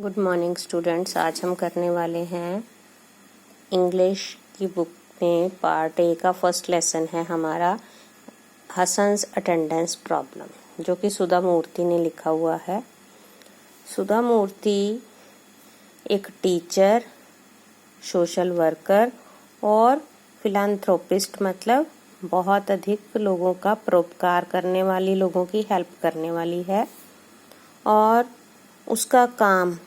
Good morning students. आज हम करने वाले हैं इंग्लिश की बुक में पार्ट ए का फर्स्ट लेसन है हमारा हसन्स अटेंडेंस प्रॉब्लम, जो कि सुधा मूर्ति ने लिखा हुआ है। सुधा मूर्ति एक टीचर, सोशल वर्कर और फिलांथ्रोपिस्ट, मतलब बहुत अधिक लोगों का परोपकार करने वाली, लोगों की हेल्प करने वाली है। और उसका काम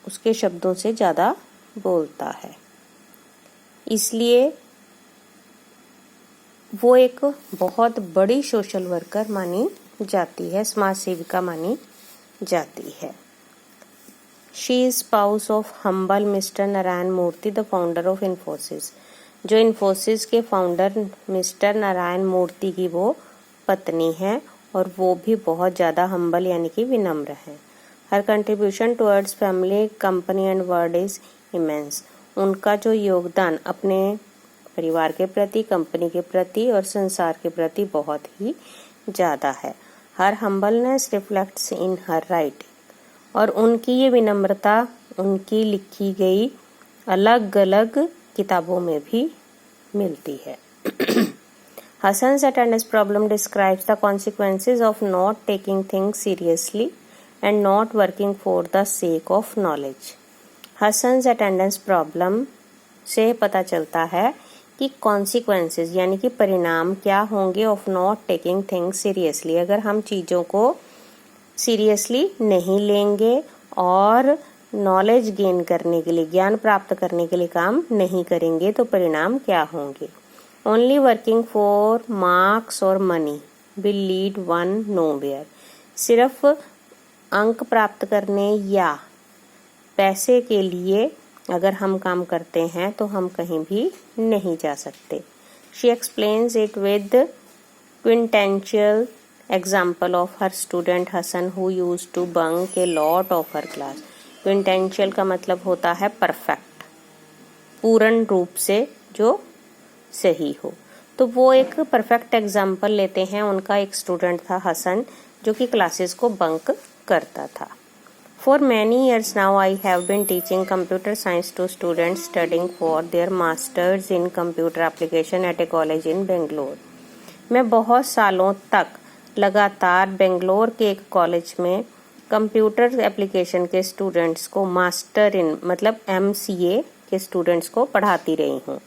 उसके शब्दों से ज़्यादा बोलता है, इसलिए वो एक बहुत बड़ी सोशल वर्कर मानी जाती है, समाज सेविका मानी जाती है। She is spouse of humble mister Narayana Murthy, the founder of Infosys. जो इन्फोसिस के फाउंडर मिस्टर नारायण मूर्ति की वो पत्नी है, और वो भी बहुत ज़्यादा हम्बल यानी कि विनम्र है। हर contribution towards family, company and world is immense. उनका जो योगदान अपने परिवार के प्रति, कंपनी के प्रति और संसार के प्रति बहुत ही ज़्यादा है। Her humbleness reflects in her writing. और उनकी ये विनम्रता उनकी लिखी गई अलग अलग किताबों में भी मिलती है। Hassan's attendance problem describes the consequences of not taking things seriously and not working for the sake of knowledge. Hassan's attendance problem से पता चलता है कि consequences यानी कि परिणाम क्या होंगे of not taking things seriously। अगर हम चीज़ों को seriously नहीं लेंगे और नॉलेज गेन करने के लिए, ज्ञान प्राप्त करने के लिए काम नहीं करेंगे, तो परिणाम क्या होंगे। Only working for marks or money will lead one nowhere। सिर्फ अंक प्राप्त करने या पैसे के लिए अगर हम काम करते हैं तो हम कहीं भी नहीं जा सकते। She explains it with quintessential example of her student Hassan who used to bunk a lot of her class। Quintessential का मतलब होता है परफेक्ट, पूर्ण रूप से जो सही हो। तो वो एक परफेक्ट एग्जाम्पल लेते हैं। उनका एक स्टूडेंट था हसन, जो कि क्लासेस को बंक करता था। For many years now I have been teaching computer science to students studying for their masters in computer application at a college in Bangalore. मैं बहुत सालों तक लगातार बेंगलोर के एक कॉलेज में कंप्यूटर एप्लीकेशन के स्टूडेंट्स को, मास्टर इन मतलब MCA के स्टूडेंट्स को पढ़ाती रही हूँ।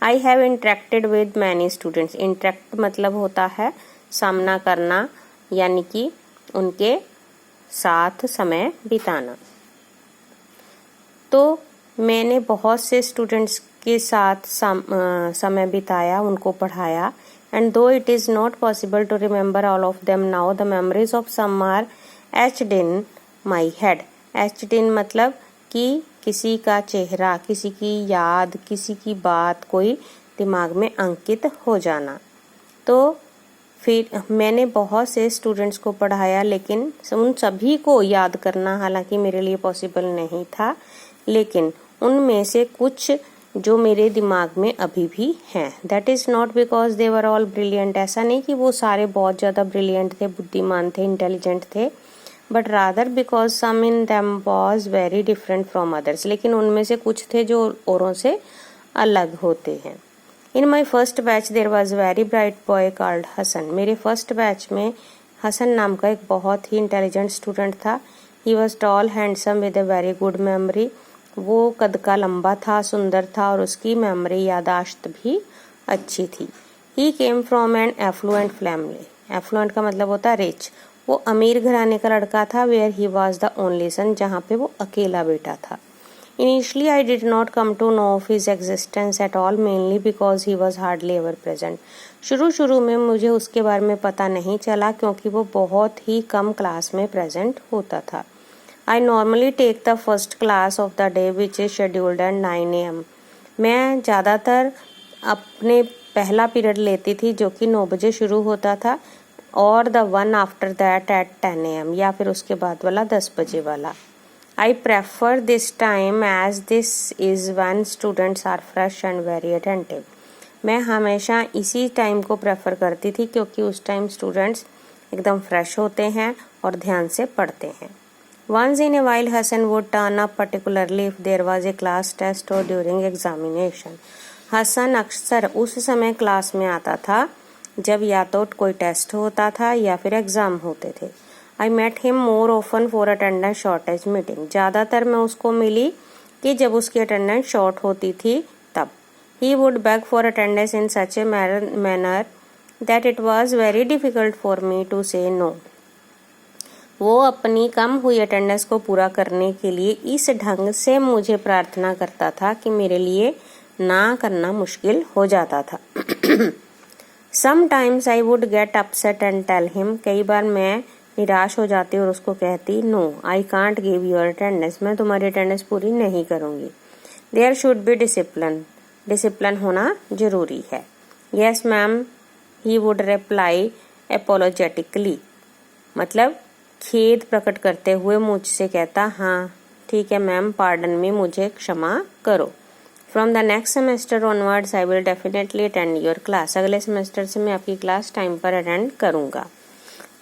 I have interacted with many students. Interact मतलब होता है सामना करना, यानी कि उनके साथ समय बिताना। तो मैंने बहुत से स्टूडेंट्स के साथ समय बिताया, उनको पढ़ाया। And though it is not possible to remember all of them now, the memories of some are etched in my head. Etched in मतलब कि किसी का चेहरा, किसी की याद, किसी की बात कोई दिमाग में अंकित हो जाना। तो फिर मैंने बहुत से स्टूडेंट्स को पढ़ाया, लेकिन उन सभी को याद करना हालांकि मेरे लिए पॉसिबल नहीं था, लेकिन उनमें से कुछ जो मेरे दिमाग में अभी भी हैं। That is not because they were all brilliant. ऐसा नहीं कि वो सारे बहुत ज़्यादा ब्रिलियंट थे, बुद्धिमान थे, इंटेलिजेंट थे, but rather because some in them was very different from others. लेकिन उनमें से कुछ थे जो औरों से अलग होते हैं। In my first batch there was very bright boy called Hasan. मेरे फर्स्ट बैच में हसन नाम का एक बहुत ही इंटेलिजेंट स्टूडेंट था। He was tall, handsome with a very good memory. वो कद का लंबा था, सुंदर था, और उसकी मेमोरी, यादाश्त भी अच्छी थी। He came from an affluent family. Affluent का मतलब होता है रिच। वो अमीर घराने का लड़का था। Where he was the only son, जहाँ पे वो अकेला बेटा था। Initially, I did not come to know of his existence at all, mainly because he was hardly ever present। शुरू में मुझे उसके बारे में पता नहीं चला, क्योंकि वो बहुत ही कम क्लास में प्रेजेंट होता था। I normally take the first class of the day, which is scheduled at 9 AM। मैं ज़्यादातर अपने पहला पीरियड लेती थी, जो कि 9 बजे शुरू होता था, और the one after that at 10 AM, या फिर उसके बाद वाला 10 बजे वाला। I prefer this time as this is when students are fresh and very attentive। मैं हमेशा इसी टाइम को प्रेफर करती थी, क्योंकि उस टाइम स्टूडेंट्स एकदम फ्रेश होते हैं और ध्यान से पढ़ते हैं। Once in a while Hassan would turn up, particularly if there was a class test or during examination. Hasan अक्सर उस समय क्लास में आता था जब या तो कोई टेस्ट होता था या फिर एग्जाम होते थे. I met him more often for attendance shortage meeting. ज़्यादातर मैं उसको मिली कि जब उसकी अटेंडेंस शॉर्ट होती थी तब. He would beg for attendance in such a manner that it was very difficult for me to say no. वो अपनी कम हुई अटेंडेंस को पूरा करने के लिए इस ढंग से मुझे प्रार्थना करता था कि मेरे लिए ना करना मुश्किल हो जाता था. Sometimes I would get upset and tell him. कई बार मैं निराश हो जाती और उसको कहती, No, I can't give your attendance. मैं तुम्हारी अटेंडेंस पूरी नहीं करूँगी. There should be discipline. Discipline होना जरूरी है. Yes ma'am, he would reply apologetically. मतलब खेद प्रकट करते हुए मुझसे कहता, हाँ ठीक है मैम, पार्डन में मुझे क्षमा करो. From the next semester onwards I will definitely attend your class. अगले सेमेस्टर से मैं आपकी क्लास टाइम पर अटेंड करूँगा.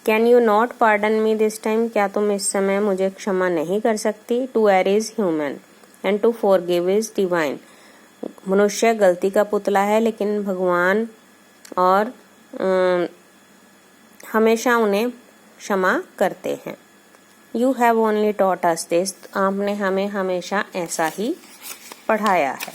Can you not pardon me this time. क्या तुम इस समय मुझे क्षमा नहीं कर सकती. To err is human and to forgive is divine. मनुष्य गलती का पुतला है लेकिन भगवान और हमेशा उन्हें क्षमा करते हैं. You have only taught us this. आपने हमें हमेशा ऐसा ही पढ़ाया है.